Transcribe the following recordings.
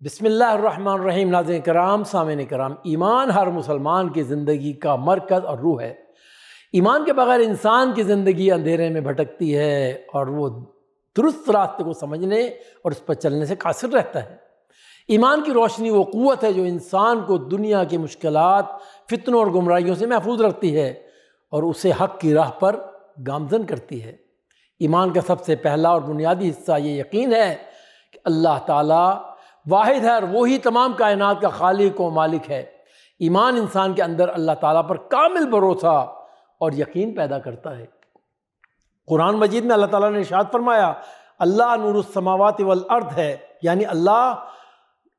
بسم اللہ الرحمن الرحیم۔ ناظرین کرام، سامعین کرام، ایمان ہر مسلمان کی زندگی کا مرکز اور روح ہے۔ ایمان کے بغیر انسان کی زندگی اندھیرے میں بھٹکتی ہے اور وہ درست راستے کو سمجھنے اور اس پر چلنے سے قاصر رہتا ہے۔ ایمان کی روشنی وہ قوت ہے جو انسان کو دنیا کی مشکلات، فتنوں اور گمراہیوں سے محفوظ رکھتی ہے اور اسے حق کی راہ پر گامزن کرتی ہے۔ ایمان کا سب سے پہلا اور بنیادی حصہ یہ یقین ہے کہ اللہ تعالیٰ واحد ہے اور وہی تمام کائنات کا خالق و مالک ہے۔ ایمان انسان کے اندر اللہ تعالیٰ پر کامل بھروسہ اور یقین پیدا کرتا ہے۔ قرآن مجید میں اللہ تعالیٰ نے ارشاد فرمایا، اللہ نور السماوات والارض ہے، یعنی اللہ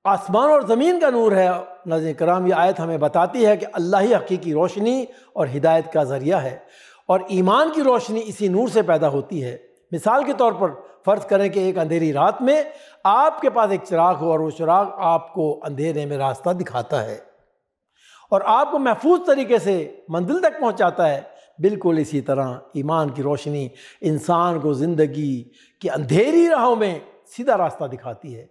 آسمان اور زمین کا نور ہے۔ ناظرین کرام، یہ آیت ہمیں بتاتی ہے کہ اللہ ہی حقیقی روشنی اور ہدایت کا ذریعہ ہے اور ایمان کی روشنی اسی نور سے پیدا ہوتی ہے۔ مثال کے طور پر فرض کریں کہ ایک اندھیری رات میں آپ کے پاس ایک چراغ ہو اور وہ چراغ آپ کو اندھیرے میں راستہ دکھاتا ہے اور آپ کو محفوظ طریقے سے منزل تک پہنچاتا ہے۔ بالکل اسی طرح ایمان کی روشنی انسان کو زندگی کی اندھیری راہوں میں سیدھا راستہ دکھاتی ہے۔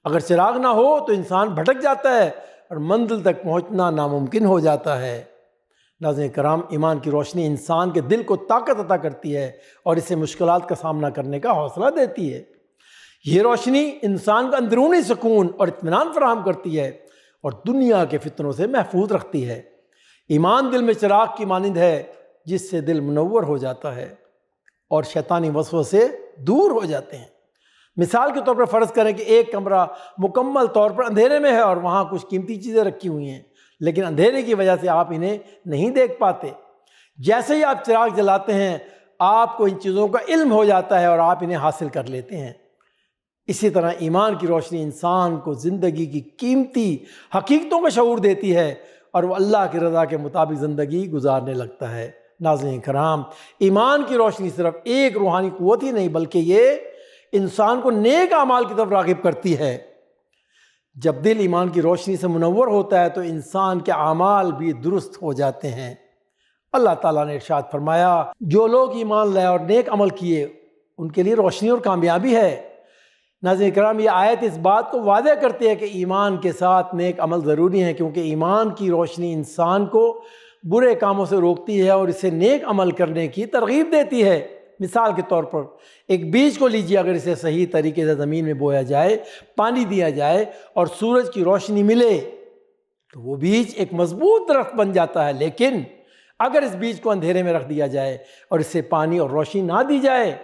اگر چراغ نہ ہو تو انسان بھٹک جاتا ہے اور منزل تک پہنچنا ناممکن ہو جاتا ہے۔ ناظرین کرام، ایمان کی روشنی انسان کے دل کو طاقت عطا کرتی ہے اور اسے مشکلات کا سامنا کرنے کا حوصلہ دیتی ہے۔ یہ روشنی انسان کو اندرونی سکون اور اطمینان فراہم کرتی ہے اور دنیا کے فتنوں سے محفوظ رکھتی ہے۔ ایمان دل میں چراغ کی مانند ہے جس سے دل منور ہو جاتا ہے اور شیطانی وسوسے دور ہو جاتے ہیں۔ مثال کے طور پر فرض کریں کہ ایک کمرہ مکمل طور پر اندھیرے میں ہے اور وہاں کچھ قیمتی چیزیں رکھی ہوئی ہیں، لیکن اندھیرے کی وجہ سے آپ انہیں نہیں دیکھ پاتے۔ جیسے ہی آپ چراغ جلاتے ہیں آپ کو ان چیزوں کا علم ہو جاتا ہے اور آپ انہیں حاصل کر لیتے ہیں۔ اسی طرح ایمان کی روشنی انسان کو زندگی کی قیمتی حقیقتوں کا شعور دیتی ہے اور وہ اللہ کی رضا کے مطابق زندگی گزارنے لگتا ہے۔ ناظرین کرام، ایمان کی روشنی صرف ایک روحانی قوت ہی نہیں بلکہ یہ انسان کو نیک اعمال کی طرف راغب کرتی ہے۔ جب دل ایمان کی روشنی سے منور ہوتا ہے تو انسان کے اعمال بھی درست ہو جاتے ہیں۔ اللہ تعالیٰ نے ارشاد فرمایا، جو لوگ ایمان لائے اور نیک عمل کیے ان کے لیے روشنی اور کامیابی ہے۔ ناظرین کرام، یہ آیت اس بات کو واضح کرتی ہے کہ ایمان کے ساتھ نیک عمل ضروری ہے، کیونکہ ایمان کی روشنی انسان کو برے کاموں سے روکتی ہے اور اسے نیک عمل کرنے کی ترغیب دیتی ہے۔ مثال کے طور پر ایک بیج کو لیجیے، اگر اسے صحیح طریقے سے زمین میں بویا جائے، پانی دیا جائے اور سورج کی روشنی ملے تو وہ بیج ایک مضبوط درخت بن جاتا ہے، لیکن اگر اس بیج کو اندھیرے میں رکھ دیا جائے اور اسے پانی اور روشنی نہ دی جائے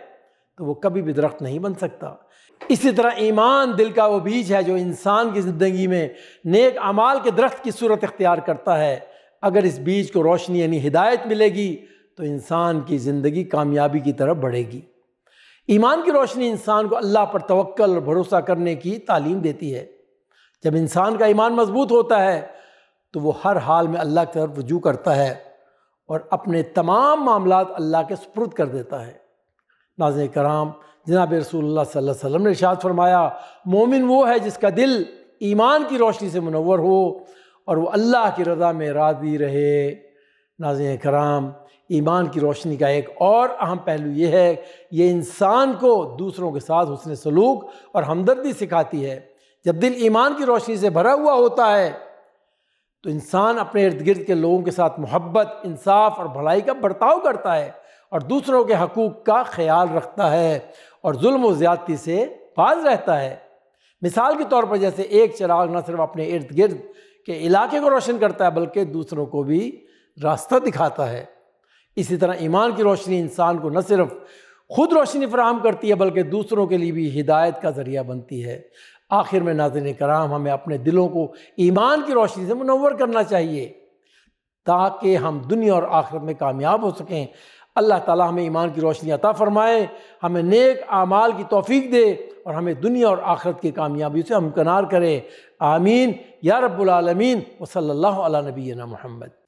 تو وہ کبھی بھی درخت نہیں بن سکتا۔ اسی طرح ایمان دل کا وہ بیج ہے جو انسان کی زندگی میں نیک اعمال کے درخت کی صورت اختیار کرتا ہے۔ اگر اس بیج کو روشنی یعنی ہدایت ملے گی تو انسان کی زندگی کامیابی کی طرف بڑھے گی۔ ایمان کی روشنی انسان کو اللہ پر توکل اور بھروسہ کرنے کی تعلیم دیتی ہے۔ جب انسان کا ایمان مضبوط ہوتا ہے تو وہ ہر حال میں اللہ کی طرف رجوع کرتا ہے اور اپنے تمام معاملات اللہ کے سپرد کر دیتا ہے۔ ناظرین کرام، جناب رسول اللہ صلی اللہ علیہ وسلم نے ارشاد فرمایا، مومن وہ ہے جس کا دل ایمان کی روشنی سے منور ہو اور وہ اللہ کی رضا میں راضی رہے۔ ناظرین کرام، ایمان کی روشنی کا ایک اور اہم پہلو یہ ہے، یہ انسان کو دوسروں کے ساتھ حسن سلوک اور ہمدردی سکھاتی ہے۔ جب دل ایمان کی روشنی سے بھرا ہوا ہوتا ہے تو انسان اپنے ارد گرد کے لوگوں کے ساتھ محبت، انصاف اور بھلائی کا برتاؤ کرتا ہے اور دوسروں کے حقوق کا خیال رکھتا ہے اور ظلم و زیادتی سے باز رہتا ہے۔ مثال کے طور پر جیسے ایک چراغ نہ صرف اپنے ارد گرد کے علاقے کو روشن کرتا ہے بلکہ دوسروں کو بھی راستہ دکھاتا ہے، اسی طرح ایمان کی روشنی انسان کو نہ صرف خود روشنی فراہم کرتی ہے بلکہ دوسروں کے لیے بھی ہدایت کا ذریعہ بنتی ہے۔ آخر میں ناظرین کرام، ہمیں اپنے دلوں کو ایمان کی روشنی سے منور کرنا چاہیے تاکہ ہم دنیا اور آخرت میں کامیاب ہو سکیں۔ اللہ تعالیٰ ہمیں ایمان کی روشنی عطا فرمائے، ہمیں نیک اعمال کی توفیق دے اور ہمیں دنیا اور آخرت کی کامیابی سے ہمکنار کرے۔ آمین یا رب العالمین، وصلی اللہ علی نبینا محمد۔